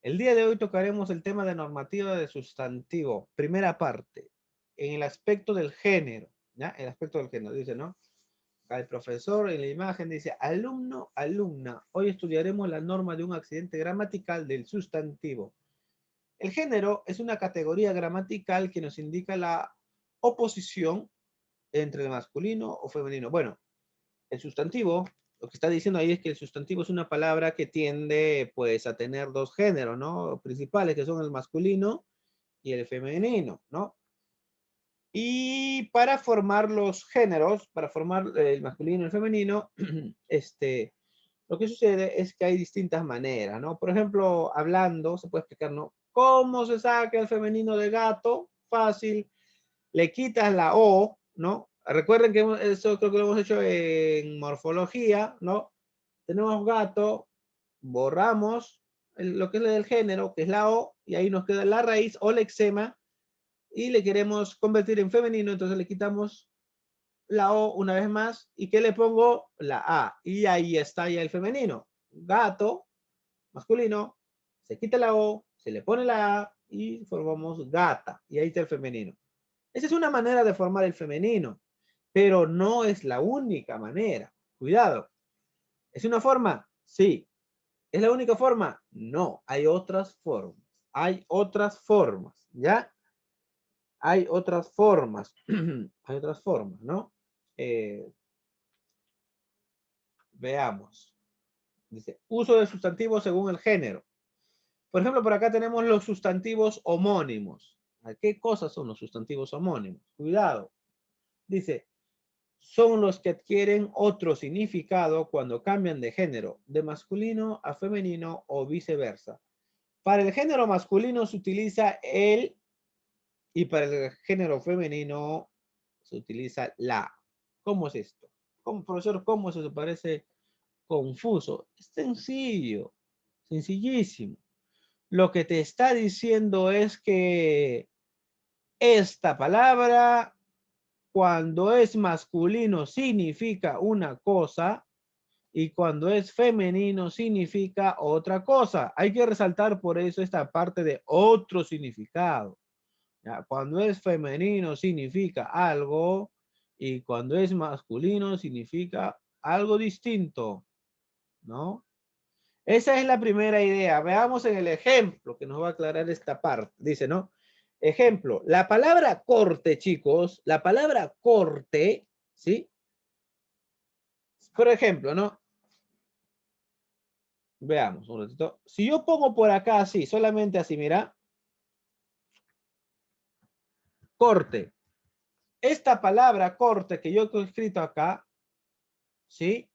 El día de hoy tocaremos el tema de normativa de sustantivo, primera parte, en el aspecto del género, ¿ya? El aspecto del género, dice, ¿no? Acá el profesor en la imagen dice, alumno, alumna, hoy estudiaremos la norma de un accidente gramatical del sustantivo. El género es una categoría gramatical que nos indica la oposición entre el masculino o femenino. Bueno, el sustantivo, lo que está diciendo ahí es que el sustantivo es una palabra que tiende pues a tener dos géneros, ¿no? Principales, que son el masculino y el femenino, ¿no? Y para formar los géneros, para formar el masculino y el femenino, lo que sucede es que hay distintas maneras, ¿no? Por ejemplo, hablando, se puede explicar, ¿no? ¿Cómo se saca el femenino de gato? Fácil, le quitas la O, ¿no? Recuerden que eso creo que lo hemos hecho en morfología, ¿no? Tenemos gato, borramos lo que es el género, que es la O, y ahí nos queda la raíz o lexema, y le queremos convertir en femenino, entonces le quitamos la O una vez más, y ¿qué le pongo? La A, y ahí está ya el femenino. Gato, masculino, se quita la O, se le pone la A, y formamos gata, y ahí está el femenino. Esa es una manera de formar el femenino, pero no es la única manera. Cuidado. ¿Es una forma? Sí. ¿Es la única forma? No. Hay otras formas. Hay otras formas, ¿ya? Hay otras formas. Hay otras formas, ¿no? Eh, veamos. Dice, uso de sustantivos según el género. Por ejemplo, por acá tenemos los sustantivos homónimos. ¿Qué cosas son los sustantivos homónimos? Cuidado. Dice, son los que adquieren otro significado cuando cambian de género, de masculino a femenino o viceversa. Para el género masculino se utiliza el y para el género femenino se utiliza la. ¿Cómo es esto? ¿Cómo, profesor, cómo eso se parece confuso? Es sencillo, sencillísimo. Lo que te está diciendo es que esta palabra cuando es masculino significa una cosa y cuando es femenino significa otra cosa. Hay que resaltar por eso esta parte de otro significado. ¿Ya? Cuando es femenino significa algo y cuando es masculino significa algo distinto, ¿no? Esa es la primera idea. Veamos en el ejemplo que nos va a aclarar esta parte. Dice, ¿no? Ejemplo, la palabra corte, chicos, la palabra corte, ¿sí? Por ejemplo, ¿no? Veamos un ratito. Si yo pongo por acá así, solamente así, mira. Corte. Esta palabra corte que yo he escrito acá, ¿sí?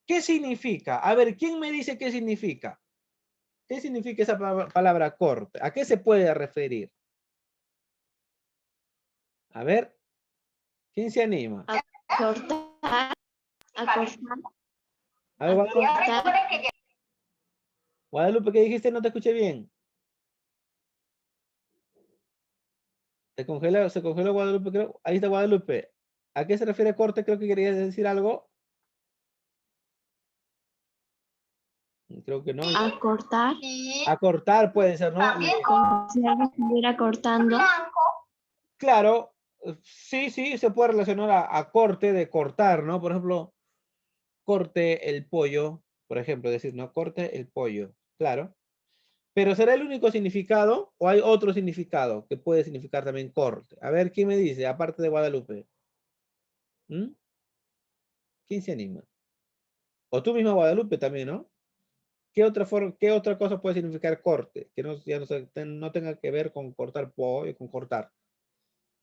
¿Qué significa? A ver, ¿quién me dice qué significa? ¿Qué significa esa palabra corte? ¿A qué se puede referir? A ver, ¿quién se anima? A cortar, a cortar, A ver, a Guadalupe, cortar. Guadalupe, ¿qué dijiste? No te escuché bien. Se congeló Guadalupe, creo. Ahí está Guadalupe. ¿A qué se refiere corte? Creo que querías decir algo. Creo que no. A cortar. A cortar puede ser, ¿no? Como si algo estuviera cortando. Claro, sí, sí, se puede relacionar a corte de cortar, ¿no? Por ejemplo, corte el pollo, por ejemplo, decir, no, corte el pollo, claro. Pero ¿será el único significado o hay otro significado que puede significar también corte? A ver, ¿quién me dice, aparte de Guadalupe? ¿Mm? ¿Quién se anima? O tú misma, Guadalupe, también, ¿no? ¿Qué otra forma, qué otra cosa puede significar corte? Que no, ya no, no tenga que ver con cortar pollo, con cortar.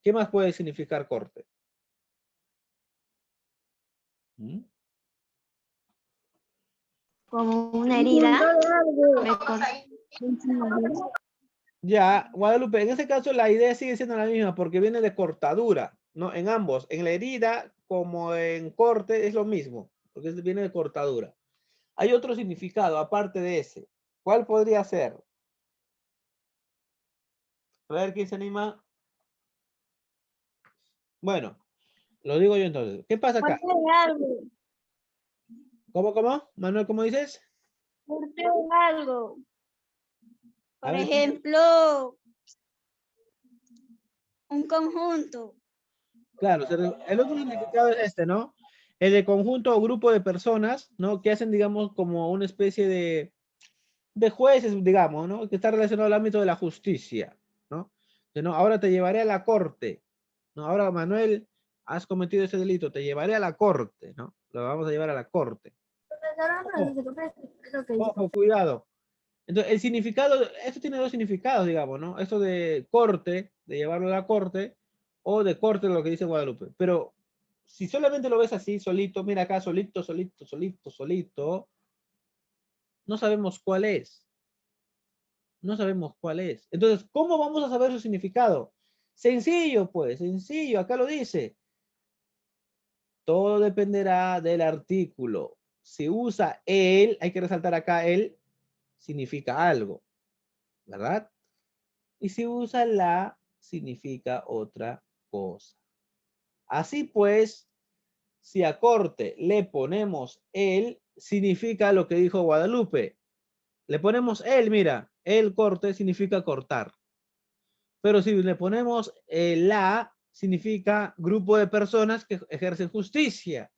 ¿Qué más puede significar corte? ¿Mm? Como una herida. Me corté. Ya, Guadalupe, en ese caso la idea sigue siendo la misma porque viene de cortadura, ¿no? En ambos, en la herida como en corte es lo mismo, porque viene de cortadura. Hay otro significado aparte de ese. ¿Cuál podría ser? A ver, ¿quién se anima? Bueno, lo digo yo entonces. ¿Qué pasa acá? Corté algo. ¿Cómo, cómo? Manuel, ¿cómo dices? Corté algo. A Por ver, ejemplo, un conjunto. claro, el otro significado es este, ¿no? El de conjunto o grupo de personas, ¿no? Que hacen, digamos, como una especie de jueces, digamos, ¿no? Que está relacionado al ámbito de la justicia, ¿no? Que no, ahora te llevaré a la corte, ¿no? Ahora, Manuel, has cometido ese delito, te llevaré a la corte, ¿no? Lo vamos a llevar a la corte. Ojo, ojo, cuidado. Entonces, el significado, esto tiene dos significados, digamos, ¿no? Esto de corte, de llevarlo a la corte, o de corte, lo que dice Guadalupe. Pero si solamente lo ves así, solito, mira acá, solito, solito, solito, solito, no sabemos cuál es. No sabemos cuál es. Entonces, ¿cómo vamos a saber su significado? Sencillo, pues, sencillo, acá lo dice. Todo dependerá del artículo. Si usa él, hay que resaltar acá, él significa algo, ¿verdad? Y si usa la, significa otra cosa. Así pues, si a corte le ponemos él, significa lo que dijo Guadalupe. Le ponemos él, mira, el corte significa cortar. Pero si le ponemos la, significa grupo de personas que ejercen justicia.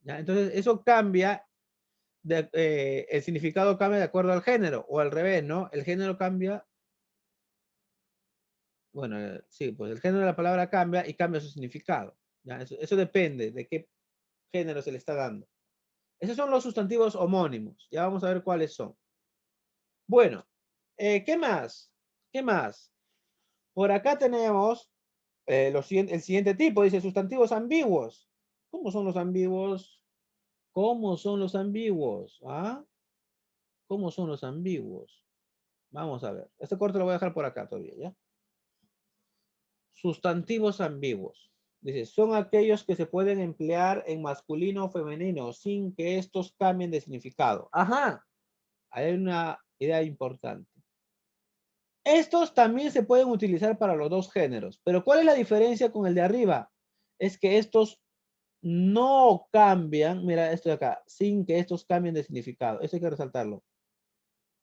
¿Ya? Entonces, eso cambia, el significado cambia de acuerdo al género, o al revés, ¿no? El género cambia, bueno, sí, pues el género de la palabra cambia y cambia su significado. ¿Ya? Eso depende de qué género se le está dando. Esos son los sustantivos homónimos. Ya vamos a ver cuáles son. Bueno, ¿qué más? ¿Qué más? Por acá tenemos el siguiente tipo, dice sustantivos ambiguos. ¿Cómo son los ambiguos? ¿Cómo son los ambiguos? ¿Ah? ¿Cómo son los ambiguos? Vamos a ver. Este corte lo voy a dejar por acá todavía, ¿ya? Sustantivos ambiguos. Dice, son aquellos que se pueden emplear en masculino o femenino sin que estos cambien de significado. Ajá. Hay una idea importante. Estos también se pueden utilizar para los dos géneros, pero ¿cuál es la diferencia con el de arriba? Es que estos no cambian, mira esto de acá, sin que estos cambien de significado. Eso hay que resaltarlo.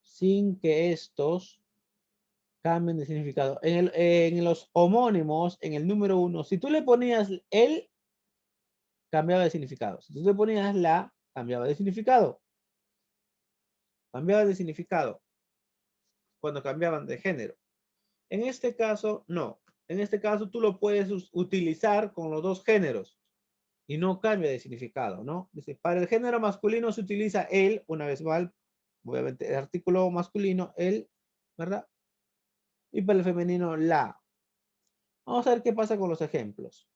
Sin que estos cambien de significado. En los homónimos, en el número 1, si tú le ponías el, cambiaba de significado. Si tú le ponías la, cambiaba de significado. Cambiaba de significado cuando cambiaban de género. En este caso, no. En este caso, tú lo puedes utilizar con los dos géneros y no cambia de significado, ¿no? Dice, para el género masculino se utiliza el, una vez más, obviamente, el artículo masculino, el, ¿verdad? Y para el femenino, la. Vamos a ver qué pasa con los ejemplos.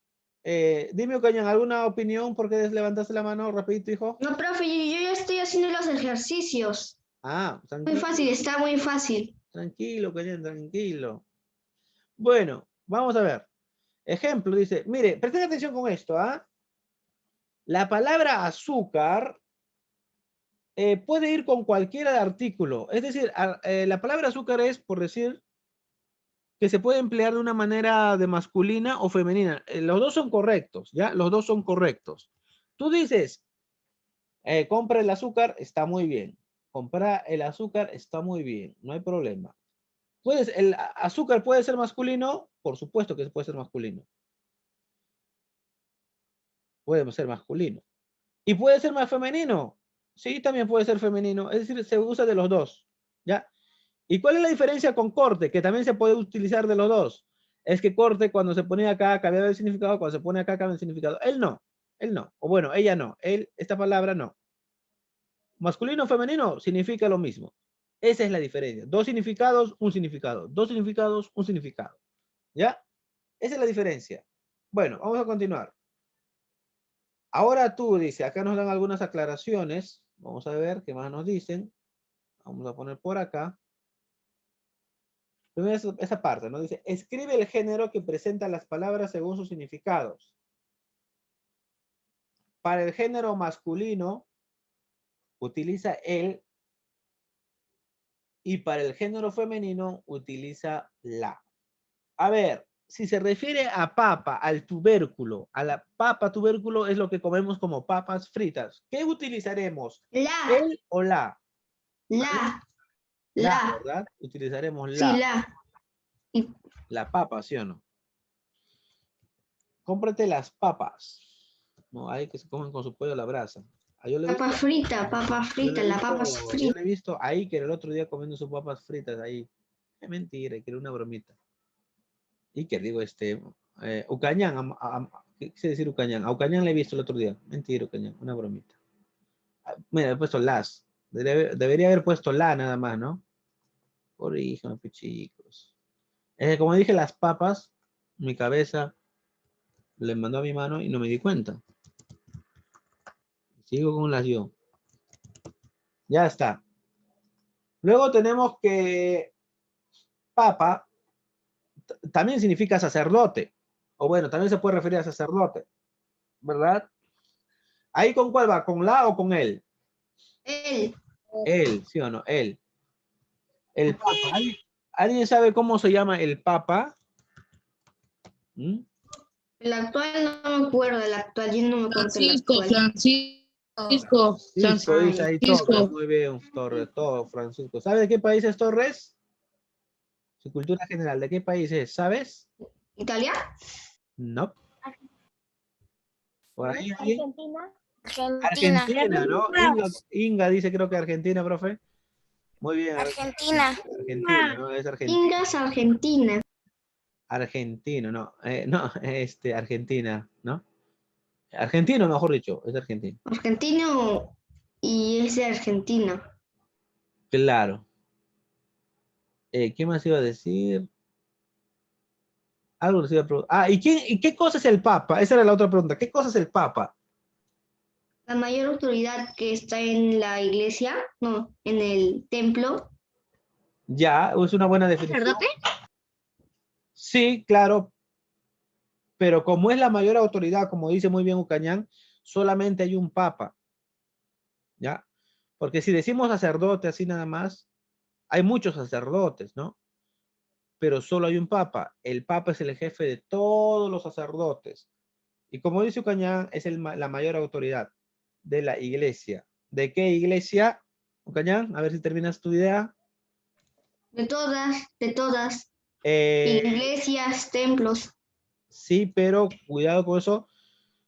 Dime, Ocañan, ¿alguna opinión? ¿Por qué levantaste la mano rapidito, hijo? No, profe, yo ya estoy haciendo los ejercicios. Ah, Muy tranquilo, fácil, está muy fácil. tranquilo, Ocañan, tranquilo. Bueno, vamos a ver. Ejemplo, dice, mire, presten atención con esto, ¿ah? La palabra azúcar puede ir con cualquier artículo. Es decir, la palabra azúcar es, por decir, que se puede emplear de una manera de masculina o femenina. Los dos son correctos, ¿ya? Los dos son correctos. Tú dices, compra el azúcar, está muy bien. Compra el azúcar, está muy bien. No hay problema. ¿El azúcar puede ser masculino? Por supuesto que puede ser masculino. Puede ser masculino. ¿Y puede ser más femenino? Sí, también puede ser femenino. Es decir, se usa de los dos, ¿ya? ¿Y cuál es la diferencia con corte? Que también se puede utilizar de los dos. Es que corte, cuando se pone acá, cambiaba de significado, cuando se pone acá, cambia de significado. Él no, él no. O bueno, ella no. Él, esta palabra no. Masculino o femenino significa lo mismo. Esa es la diferencia. Dos significados, un significado. Dos significados, un significado. ¿Ya? Esa es la diferencia. Bueno, vamos a continuar. Ahora tú, dice, acá nos dan algunas aclaraciones. Vamos a ver qué más nos dicen. Vamos a poner por acá. Primero esa parte, ¿no? Dice, escribe el género que presenta las palabras según sus significados. Para el género masculino, utiliza el, y para el género femenino, utiliza la. A ver, si se refiere a papa, al tubérculo, a la papa tubérculo es lo que comemos como papas fritas. ¿Qué utilizaremos? La, ¿El o la? la. La. ¿verdad? Utilizaremos Sí, la. la. Y La papa, ¿sí o no? Cómprate las papas. No, hay que se comen con su pollo a la brasa. Ah, yo le he visto, papa frita, la papa yo frita. le he visto ahí que el otro día comiendo sus papas fritas ahí. Es mentira, que era una bromita. Y que digo, Ucañán, ¿qué quise decir Ucañán? A Ucañán le he visto el otro día. Mentira, Ucañán, una bromita. Ah, mira, he puesto las. Debería haber puesto la nada más, ¿no? Por hijo, pues, chicos. Como dije, las papas, mi cabeza le mandó a mi mano y no me di cuenta. Sigo con las yo. Ya está. Luego tenemos que papa también significa sacerdote. O bueno, también se puede referir a sacerdote, ¿verdad? ¿Ahí con cuál va? ¿Con la o con él? Él. Él, ¿sí o no? Él. El papa. ¿Alguien sabe cómo se llama el papa? ¿Mm? El actual no me acuerdo, el actual, yo no me acuerdo del Francisco, actual. Francisco, dice ahí Torres. Francisco. Muy bien, Torres, todo, Francisco. ¿Sabe de qué país es Torres? Su cultura general, ¿de qué país es? ¿Sabes? ¿Italia? No. Por ahí alguien. Argentina. Argentina, ¿no? Inga dice creo que Argentina, profe. Muy bien, Argentina. Argentina, ¿no? Es Argentina. Ingas, Argentina. Argentino, no, no, Argentina, ¿no? Argentino, mejor dicho, es argentino. Argentino y es de Argentina. Claro. ¿Qué más iba a decir? Algo les iba a preguntar. Ah, ¿y qué cosa es el Papa? Esa era la otra pregunta. ¿Qué cosa es el Papa? La mayor autoridad que está en la iglesia, no, en el templo. Ya, es una buena definición. ¿Sacerdote? Sí, claro, pero como es la mayor autoridad, como dice muy bien Ucañán, solamente hay un Papa, ¿ya? Porque si decimos sacerdote así nada más, hay muchos sacerdotes, ¿no? Pero solo hay un papa. El papa es el jefe de todos los sacerdotes. Y como dice Ucañán, es la mayor autoridad de la iglesia. ¿De qué iglesia, Ucañán? A ver si terminas tu idea. De todas. Eh, Iglesias, templos. sí, pero cuidado con eso.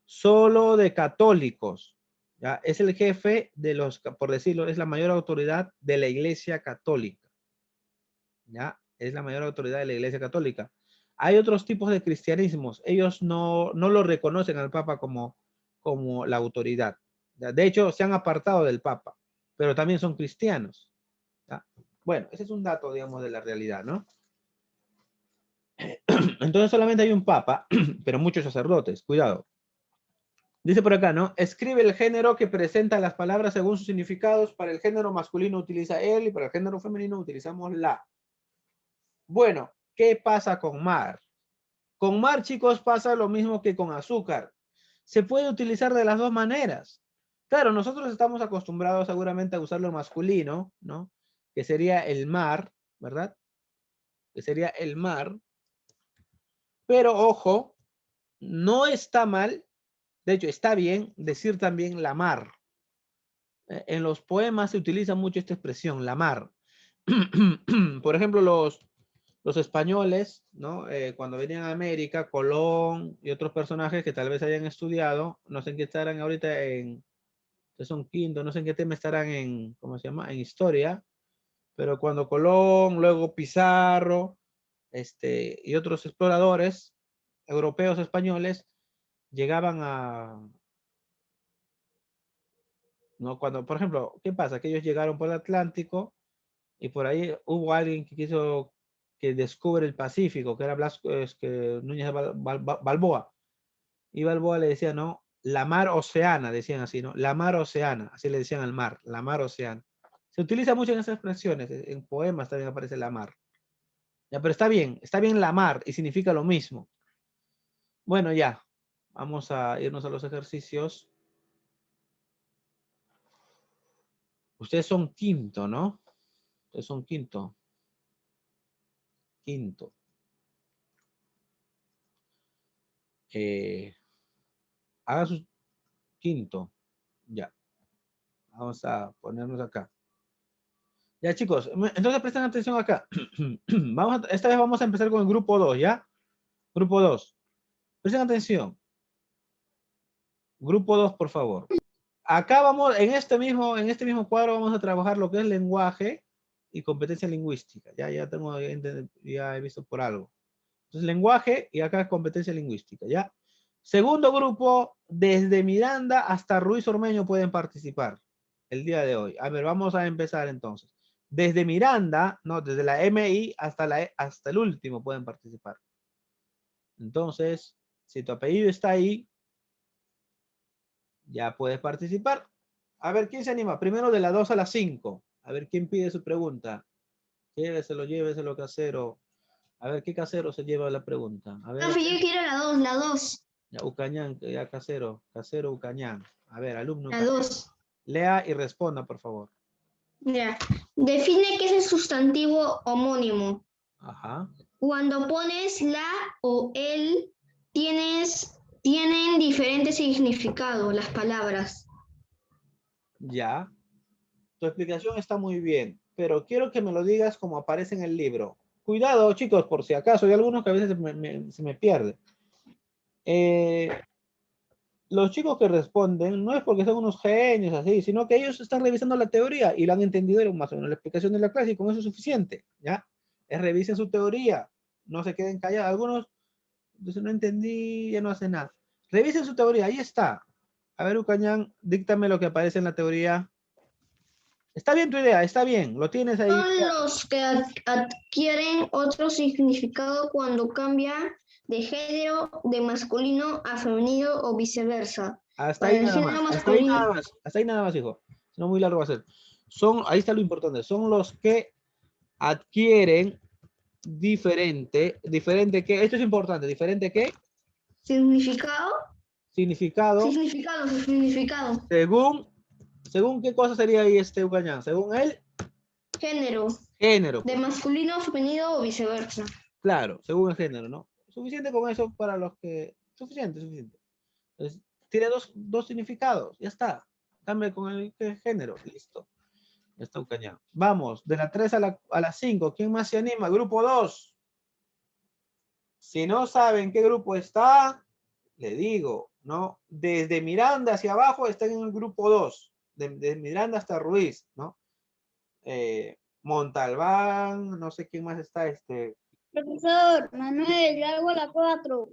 Solo de católicos. ¿Ya? Es el jefe de los, por decirlo, es la mayor autoridad de la iglesia católica. ¿Ya? Es la mayor autoridad de la iglesia católica. Hay otros tipos de cristianismos. Ellos no lo reconocen al Papa como la autoridad. ¿Ya? De hecho, se han apartado del Papa, pero también son cristianos. ¿Ya? Bueno, ese es un dato, digamos, de la realidad, ¿no? Entonces solamente hay un Papa, pero muchos sacerdotes. Cuidado. Dice por acá, ¿no? Escribe el género que presenta las palabras según sus significados. Para el género masculino utiliza él y para el género femenino utilizamos la. Bueno, ¿qué pasa con mar? Con mar, chicos, pasa lo mismo que con azúcar. Se puede utilizar de las dos maneras. Claro, nosotros estamos acostumbrados seguramente a usarlo masculino, ¿no? Que sería el mar, ¿verdad? Que sería el mar. Pero ojo, no está mal, de hecho está bien decir también la mar. En los poemas se utiliza mucho esta expresión, la mar. Por ejemplo, los españoles, ¿no? Cuando venían a América, Colón y otros personajes que tal vez hayan estudiado, no sé en qué estarán ahorita son quinto, no sé en qué tema estarán en, ¿cómo se llama? En historia, pero cuando Colón, luego Pizarro, y otros exploradores europeos, españoles, llegaban ¿no? Cuando, por ejemplo, ¿qué pasa? Que ellos llegaron por el Atlántico y por ahí hubo alguien que quiso que descubre el Pacífico, que era Núñez de Balboa. Y Balboa le decía, no, la mar oceana, decían así, ¿no? La mar oceana, así le decían al mar, la mar oceana. Se utiliza mucho en esas expresiones, en poemas también aparece la mar. Ya, pero está bien la mar y significa lo mismo. Bueno, ya, vamos a irnos a los ejercicios. Ustedes son quinto, ¿no? Ustedes son quinto. Quinto. Haga su quinto. Ya. Vamos a ponernos acá. Ya, chicos, entonces presten atención acá. Esta vez vamos a empezar con el grupo 2, ¿ya? Grupo 2. Presten atención. Grupo 2, por favor. Acá vamos, en este mismo cuadro vamos a trabajar lo que es lenguaje y competencia lingüística. Ya he visto por algo. Entonces, lenguaje y acá competencia lingüística, ¿ya? Segundo grupo, desde Miranda hasta Ruiz Ormeño pueden participar el día de hoy. A ver, vamos a empezar entonces. Desde Miranda, no, desde la MI hasta el último pueden participar. Entonces, si tu apellido está ahí, ya puedes participar. A ver, ¿quién se anima? Primero de la 2 a la 5. A ver, ¿quién pide su pregunta? Lléveselo, casero. A ver, ¿qué casero se lleva la pregunta? A ver, Profe, yo quiero la 2, ya, Ucañán, ya casero Ucañán. A ver, alumno la Ucañán. 2. Lea y responda, por favor. Ya. Define qué es el sustantivo homónimo. Ajá, Cuando pones la o el, tienen diferente significado las palabras. ya. Tu explicación está muy bien, pero quiero que me lo digas como aparece en el libro. Cuidado, chicos, por si acaso, hay algunos que a veces se me pierde. Eh, los chicos que responden no es porque son unos genios así, sino que ellos están revisando la teoría y lo han entendido más o menos la explicación de la clase y con eso es suficiente, ¿ya? Revisen su teoría, no se queden callados. Algunos dicen, no entendí, ya no hace nada. Revisen su teoría, ahí está. A ver, Ucañán, díctame lo que aparece en la teoría. Está bien tu idea, está bien, lo tienes ahí. Son los que adquieren otro significado cuando cambia de género de masculino a femenino o viceversa. Hasta Para ahí el nada género más, hasta ahí masculino, nada más, hasta ahí nada más, hijo. Si no, muy largo va a ser. Ahí está lo importante, son los que adquieren diferente que, esto es importante, diferente que, significado, significado, significado, según qué cosa sería ahí Ucañán, según el género género, de pues, masculino a femenino o viceversa. claro, según el género, ¿no? Suficiente con eso para los que, suficiente. Entonces, tiene dos significados, ya está. Cambia con el género, listo. Ya está Ucañán. Vamos, de la 3 a la 5, ¿quién más se anima? Grupo 2. Si no saben qué grupo está, le digo, ¿no? Desde Miranda hacia abajo están en el grupo 2, de Miranda hasta Ruiz, ¿no? Montalbán, no sé quién más está, Profesor Manuel, yo hago la 4.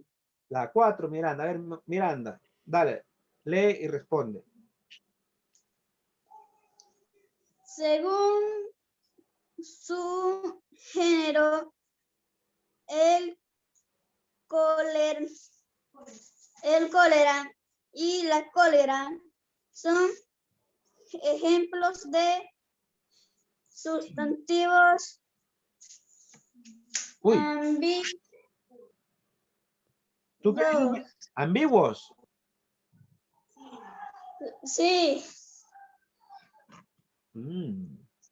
la 4, Miranda, a ver, Miranda, dale, lee y responde. Según su género, el cólera, el cólera y la cólera son ejemplos de sustantivos Uy, ¿tú qué dices? Ambiguos. Sí,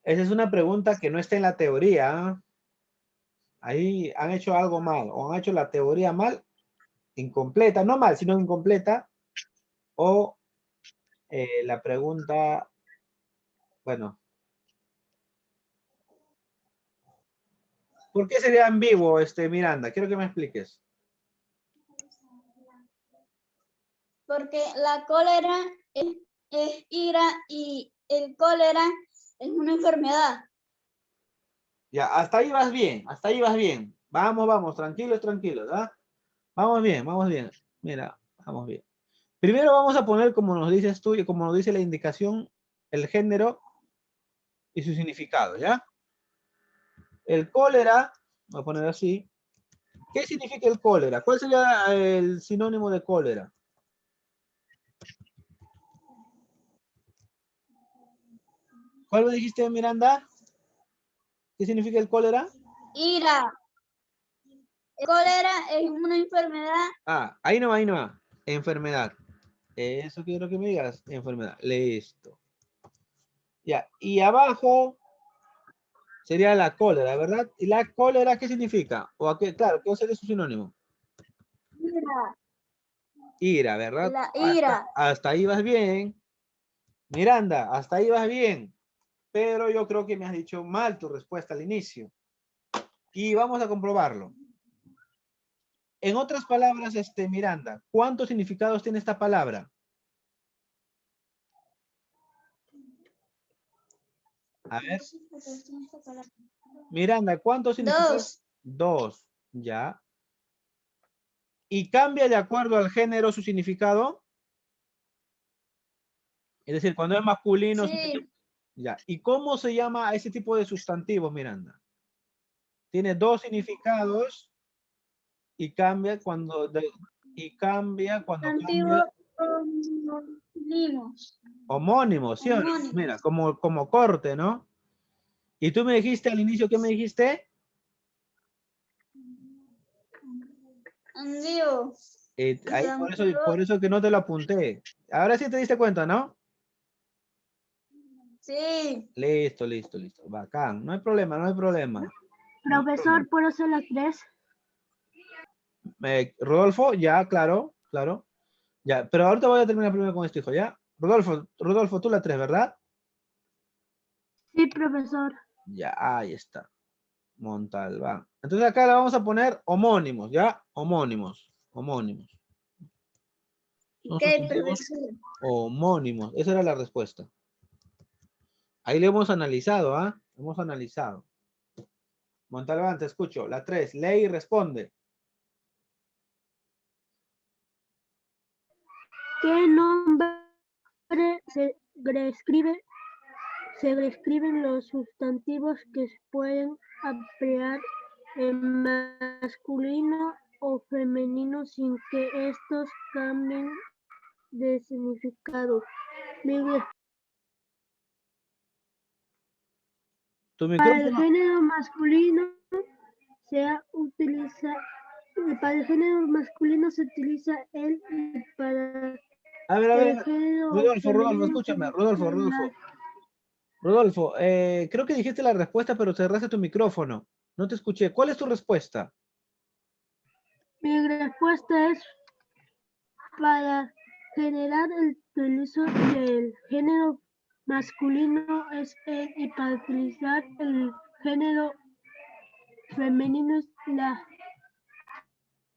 Esa es una pregunta que no está en la teoría. Ahí han hecho algo mal, o han hecho la teoría mal, incompleta, no mal, sino incompleta, o la pregunta, bueno, ¿por qué sería ambiguo, Miranda? Quiero que me expliques. porque la cólera es ira y el cólera es una enfermedad. Ya, hasta ahí vas bien, hasta ahí vas bien. Vamos, tranquilos, ¿ah? Vamos bien. Mira, vamos bien. Primero vamos a poner, como nos dices tú y como nos dice la indicación, el género y su significado, ¿ya? El cólera, voy a poner así. ¿Qué significa el cólera? ¿Cuál sería el sinónimo de cólera? ¿Cuál me dijiste, Miranda? ¿Qué significa el cólera? Ira. El cólera es una enfermedad. Ah, ahí no va. Enfermedad. Eso quiero que me digas. Enfermedad. Listo. Ya. Y abajo sería la cólera, ¿verdad? ¿Y la cólera qué significa? O a qué, claro, ¿qué sería su sinónimo? Ira. Ira, ¿verdad? La ira. Hasta ahí vas bien. Miranda, hasta ahí vas bien. pero yo creo que me has dicho mal tu respuesta al inicio. Y vamos a comprobarlo. En otras palabras, Miranda, ¿cuántos significados tiene esta palabra? A ver. Miranda, ¿cuántos significados? Dos, ya. ¿Y cambia de acuerdo al género su significado? Es decir, cuando es masculino. Sí. Ya. ¿Y cómo se llama a ese tipo de sustantivos, Miranda? Tiene dos significados y cambia cuando Antiguo cambia. homónimos. Homónimo, ¿sí o no? Homónimos. Mira, como corte, ¿no? Y tú me dijiste al inicio, ¿qué me dijiste? Antiguo. Ahí, por eso que no te lo apunté. Ahora sí te diste cuenta, ¿no? Sí. Listo. Bacán. No hay problema, no hay problema. Profesor, ¿puedo hacer las 3? Rodolfo, ya, claro. Ya, pero ahorita voy a terminar primero con esto, hijo, ¿ya? Rodolfo, tú la 3, ¿verdad? Sí, profesor. Ya, ahí está. Montalbán. Entonces acá le vamos a poner homónimos, ¿ya? Homónimos. Son ¿Qué, sustantivos profesor? homónimos. Esa era la respuesta. Ahí le hemos analizado, ¿ah? Hemos analizado. Montalbán, te escucho. La 3, lee y responde. ¿Qué nombre se describen los sustantivos que se pueden emplear en masculino o femenino sin que estos cambien de significado? Tu Para el micrófono. género masculino se utiliza él y para A ver. el género Rodolfo, femenino escúchame. se utiliza Rodolfo, creo que dijiste la respuesta, pero cerraste tu micrófono. No te escuché. ¿Cuál es tu respuesta? Mi respuesta es para generar el utilizo del género masculino es él y para utilizar el género femenino es la.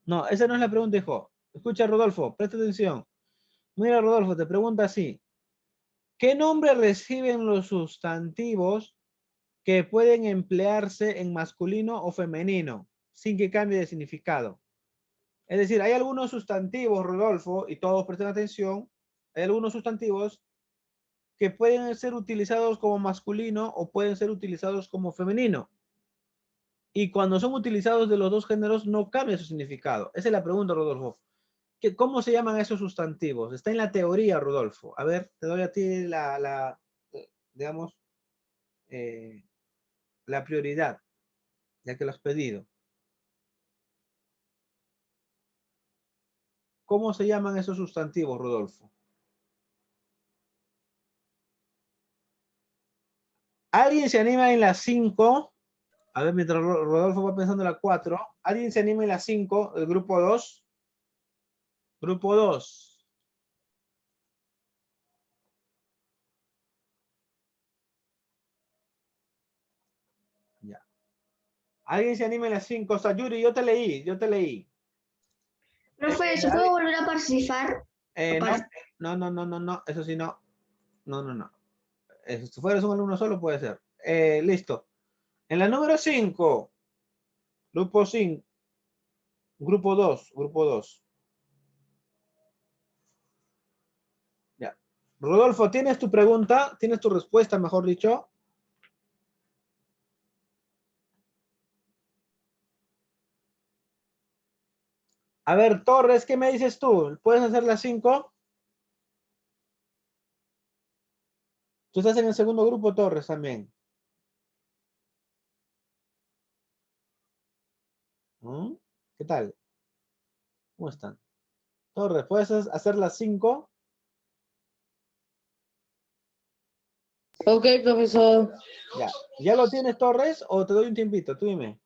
No, esa no es la pregunta, hijo. Escucha, Rodolfo, presta atención. Mira, Rodolfo, te pregunta así. ¿Qué nombre reciben los sustantivos que pueden emplearse en masculino o femenino sin que cambie de significado? Es decir, hay algunos sustantivos, Rodolfo, y todos presten atención, hay algunos sustantivos que pueden ser utilizados como masculino o pueden ser utilizados como femenino. Y cuando son utilizados de los dos géneros no cambia su significado. Esa es la pregunta, Rodolfo. ¿Cómo se llaman esos sustantivos? Está en la teoría, Rodolfo. A ver, te doy a ti digamos, la prioridad, ya que lo has pedido. ¿Cómo se llaman esos sustantivos, Rodolfo? ¿Alguien se anima en las 5? A ver, mientras Rodolfo va pensando en la 4. ¿Alguien se anima en la 5, el grupo 2? Grupo 2. Ya. ¿Alguien se anima en la 5? Sayuri, yo te leí. Profe, ¿se puede volver a participar? No, eso sí no. No. Si fueras un alumno solo puede ser. Listo. En la número 5, grupo 5, grupo 2. Ya. Rodolfo, ¿tienes tu pregunta? ¿Tienes tu respuesta, mejor dicho? A ver, Torres, ¿qué me dices tú? ¿Puedes hacer las 5? Tú estás en el segundo grupo, Torres, también. ¿Qué tal? ¿Cómo están? Torres, ¿puedes hacer las 5? Ok, profesor. Ya. ¿Ya lo tienes, Torres, o te doy un tiempito? Tú dime.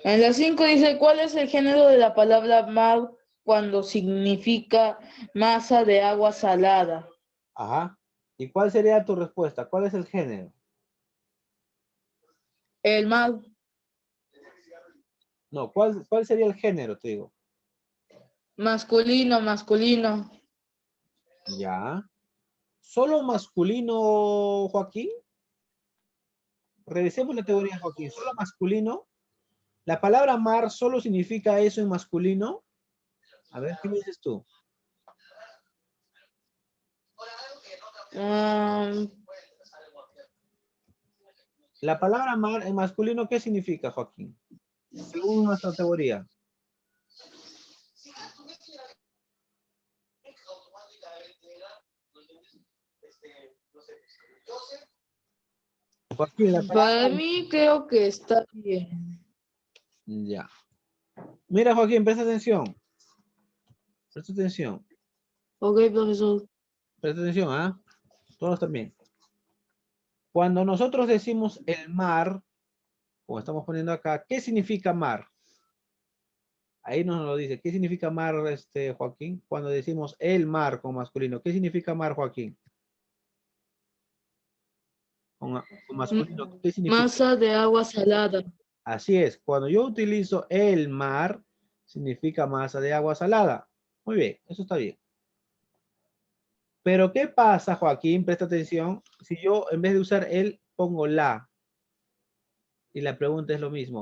En la 5 dice, ¿cuál es el género de la palabra cuando significa masa de agua salada. Ajá. ¿Y cuál sería tu respuesta? ¿Cuál es el género? El mar. No, ¿cuál sería el género, te digo? Masculino, masculino. Ya. ¿Solo masculino, Joaquín? Revisemos la teoría, Joaquín. ¿Solo masculino? ¿La palabra mar solo significa eso en masculino? A ver, ¿qué me dices tú? La palabra mar en masculino, ¿qué significa, Joaquín? Según nuestra teoría. Joaquín, la palabra... Para mí creo que está bien. Ya. Mira, Joaquín, presta atención. Presta atención. Ok, profesor. Presta atención, ¿ah? Todos también. Cuando nosotros decimos el mar, como estamos poniendo acá, ¿qué significa mar? Ahí nos lo dice. ¿Qué significa mar, Joaquín? Cuando decimos el mar con masculino, ¿qué significa mar, Joaquín? Con masculino, ¿qué significa? Masa de agua salada. Así es. Cuando yo utilizo el mar, significa masa de agua salada. Muy bien, eso está bien. Pero ¿qué pasa, Joaquín? Presta atención. Si yo en vez de usar el, pongo la. Y la pregunta es lo mismo.